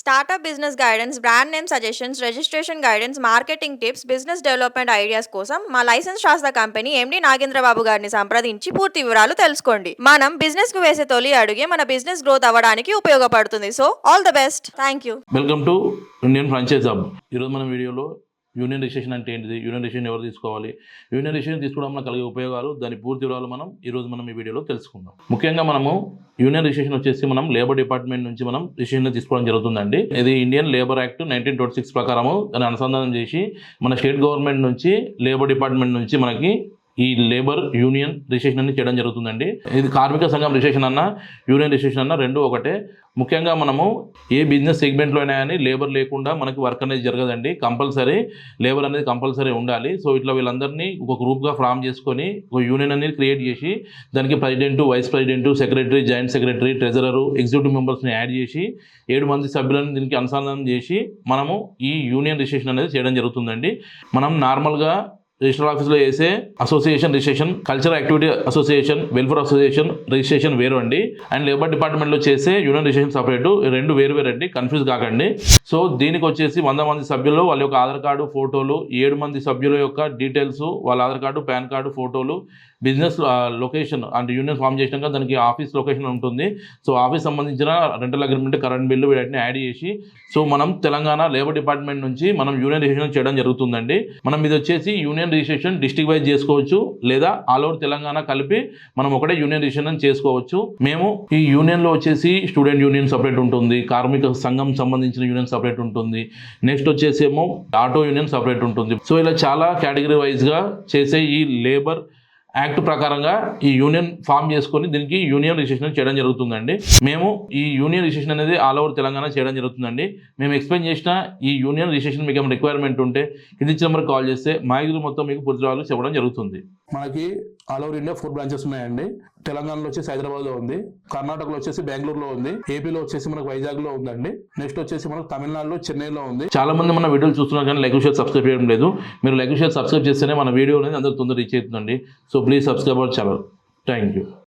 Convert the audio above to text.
Startup business guidance, brand name suggestions, registration guidance, marketing tips, business development ideas కోసం మా licence శాస్త్ర company MD Nagendra Babu గారిని సంప్రదించి పూర్తి వివరాలు తెలుసుకోండి. మనం బిజినెస్ కు వేసే తొలి అడుగే మన బిజినెస్ గ్రోత్ అవ్వడానికి ఉపయోగపడుతుంది. So all the best. Thank you. Welcome to Indian franchise hub. ఈరోజు మన వీడియోలో యూనియన్ రిజిస్ట్రేషన్ అంటే ఏంటిది, యూనియన్ రిజిస్ట్రేషన్ ఎవరు తీసుకోవాలి, యూనియన్ రిజిస్ట్రేషన్ తీసుకోవడం వల్ల కలిగే ఉపయోగాలు, దాని పూర్తి వివరాలు మనం ఈ వీడియోలో తెలుసుకుందాం. ముఖ్యంగా మనము యూనియన్ రిజిస్ట్రేషన్ వచ్చేసి మనం లేబర్ డిపార్ట్మెంట్ నుంచి మనం రిజిస్ట్రేషన్ తీసుకోవడం జరుగుతుందండి. ఇది ఇండియన్ లేబర్ యాక్ట్ 1926 ప్రకారము దాన్ని అనుసంధానం చేసి మన స్టేట్ గవర్నమెంట్ నుంచి లేబర్ డిపార్ట్మెంట్ నుంచి మనకి ఈ లేబర్ యూనియన్ రిజిస్ట్రేషన్ అనేది చేయడం జరుగుతుందండి. ఇది కార్మిక సంఘం రిజిస్ట్రేషన్ అన్న యూనియన్ రిజిస్ట్రేషన్ అన్న రెండు ఒకటే. ముఖ్యంగా మనము ఏ బిజినెస్ సెగ్మెంట్లో అయినా కానీ లేబర్ లేకుండా మనకి వర్క్ అనేది జరగదండి. కంపల్సరీ లేబర్ అనేది కంపల్సరీ ఉండాలి. సో ఇట్లా వీళ్ళందరినీ ఒక గ్రూప్గా ఫామ్ చేసుకొని ఒక యూనియన్ అనేది క్రియేట్ చేసి దానికి president, vice president, secretary, joint secretary, treasurer, executive మెంబర్స్ని యాడ్ చేసి 7 మంది సభ్యులను దీనికి అనుసంధానం చేసి మనము ఈ యూనియన్ రిజిస్ట్రేషన్ అనేది చేయడం జరుగుతుందండి. మనం నార్మల్గా రిజిస్టర్ ఆఫీస్లో చేసే association registration, cultural activity association, welfare association registration వేరు అండి. అండ్ లేబర్ డిపార్ట్మెంట్లో చేసే యూనియన్ రిజిస్ట్రేషన్ సపరేటు, రెండు వేరు అండి, కన్ఫ్యూజ్ కాకండి. సో దీనికి వచ్చేసి 100 మంది సభ్యులు, వాళ్ళ యొక్క ఆధార్ కార్డు, ఫోటోలు, 7 మంది సభ్యుల యొక్క డీటెయిల్స్, వాళ్ళ ఆధార్ కార్డు, పాన్ కార్డు, ఫోటోలు, బిజినెస్ లొకేషన్ అంటే యూనియన్ ఫామ్ చేసినాక దానికి ఆఫీస్ లొకేషన్ ఉంటుంది. సో ఆఫీస్ సంబంధించిన రెంటల్ అగ్రిమెంట్, కరెంట్ బిల్లు వీటిని యాడ్ చేసి సో మనం తెలంగాణ లేబర్ డిపార్ట్మెంట్ నుంచి మనం యూనియన్ రిజిస్ట్రేషన్ చేయడం జరుగుతుందండి. మనం ఇది వచ్చేసి యూనియన్ రిజిస్ట్రేషన్ డిస్ట్రిక్ట్ వైజ్ చేసుకోవచ్చు, లేదా ఆల్ ఓవర్ తెలంగాణ కలిపి మనం ఒకటే యూనియన్ రిజిస్ట్రేషన్ చేసుకోవచ్చు. మేము ఈ యూనియన్లో వచ్చేసి స్టూడెంట్ యూనియన్ సపరేట్ ఉంటుంది, కార్మిక సంఘం సంబంధించిన యూనియన్ సపరేట్ ఉంటుంది, నెక్స్ట్ వచ్చేసి ఏమో ఆటో యూనియన్ సపరేట్ ఉంటుంది. సో ఇలా చాలా కేటగిరీ వైజ్గా చేసే ఈ లేబర్ యాక్ట్ ప్రకారంగా ఈ యూనియన్ ఫామ్ చేసుకొని దీనికి యూనియన్ రిజిస్ట్రేషన్ చేయడం జరుగుతుందండి. మేము ఈ యూనియన్ రిజిస్ట్రేషన్ అనేది ఆల్ ఓవర్ తెలంగాణ చేయడం జరుగుతుందండి. మేము ఎక్స్ప్లెయిన్ చేసిన ఈ యూనియన్ రిజిస్ట్రేషన్ మీకు ఏమైనా రిక్వైర్మెంట్ ఉంటే కింది నెంబర్కి కాల్ చేస్తే మా ఇద్దరు మొత్తం మీకు పూర్తి వివరాలు చెప్పడం జరుగుతుంది. మనకి ఆల్ ఓవర్ ఇండియా 4 బ్రాంచెస్ ఉన్నాయండి. తెలంగాణలో వచ్చేసి హైదరాబాద్లో ఉంది, కర్ణాటకలో వచ్చేసి బెంగళూరులో ఉంది, ఏపీలో వచ్చేసి మనకు వైజాగ్లో ఉందండి, నెక్స్ట్ వచ్చేసి మనకు తమిళనాడులో చెన్నైలో ఉంది. చాలా మంది మన వీడియోలు చూస్తున్నారు కానీ లైక్ షేర్ సబ్స్క్రైబ్ చేయడం లేదు. మీరు లైక్ షేర్ సబ్స్క్రైబ్ చేస్తేనే మన వీడియో అనేది అందరికి తొందరగా రీచ్ అవుతుందండి. So please subscribe our channel. Thank you.